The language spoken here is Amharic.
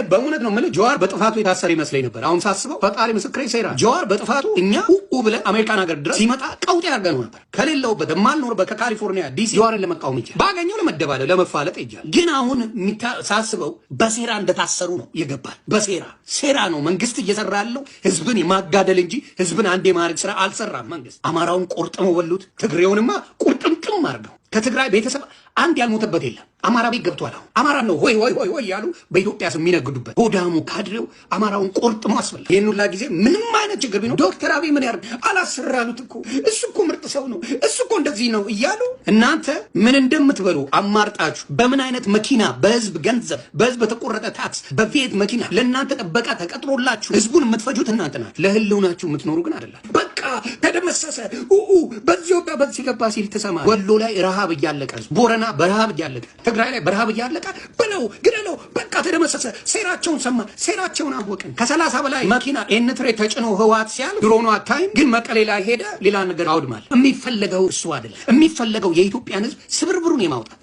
በእውነት ነው ማለት ጀዋር በጥፋቱ የታሰረ ይመስለኝ ነበር። አሁን ሳስበው ፈጣሪ ምስክሬ ሴራ ጀዋር በጥፋቱ እኛ ብለን አሜሪካን ሀገር ድረስ ሲመጣ ቀውጤ አድርገነው ነበር። ከሌለውበት የማልኖርበት ከካሊፎርኒያ ዲሲ ጀዋርን ለመቃወም ይችላል፣ ባገኘው ለመደባደብ ለመፋለጥ ይችላል። ግን አሁን ሳስበው በሴራ እንደታሰሩ ነው የገባል። ሴራ ነው መንግስት እየሰራ ያለው ህዝብን የማጋደል እንጂ ህዝብን አንድ የማድረግ ስራ አልሰራም መንግስት። አማራውን ቆርጥመው በሉት፣ ትግሬውንማ ቁርጥምጥም አድርገው። ከትግራይ ቤተሰብ አንድ ያልሞተበት የለም። አማራ ቤት ገብቷል። አሁን አማራ ነው ሆይ ሆይ ሆይ ሆይ ያሉ በኢትዮጵያ ስም የሚነግዱበት ሆዳሙ ካድሬው አማራውን ቆርጥሞ አስበላ። ይሄን ሁላ ጊዜ ምንም አይነት ችግር ቢኖር ዶክተር አብይ ምን ያርግ አላሰራሉት እኮ እሱ እኮ ምርጥ ሰው ነው እሱ እኮ እንደዚህ ነው እያሉ እናንተ ምን እንደምትበሉ አማርጣችሁ በምን አይነት መኪና በህዝብ ገንዘብ በህዝብ በተቆረጠ ታክስ በፊት መኪና ለእናንተ ጥበቃ ተቀጥሮላችሁ ህዝቡን የምትፈጁት እናንተ ናችሁ። ለህልውናችሁ የምትኖሩ ግን አይደላችሁ። በቃ ተደመሰሰ በዚህ ወጣ በዚህ ገባ ሲል ተሰማ። ወሎ ላይ ረሃብ እያለቀ ቦረና በረሃብ እያለቀ ትግራይ ላይ በረሃብ እያለቀ ብለው ግደለው በቃ ተደመሰሰ። ሴራቸውን ሰማ፣ ሴራቸውን አወቅን። ከ30 በላይ መኪና ኤንትሬ ተጭኖ ህዋት ሲያል ድሮኑ አታይም። ግን መቀሌ ላይ ሄደ ሌላ ነገር አውድማል። የሚፈለገው እሱ አይደለም። የሚፈለገው የኢትዮጵያን ህዝብ ስብርብሩን የማውጣት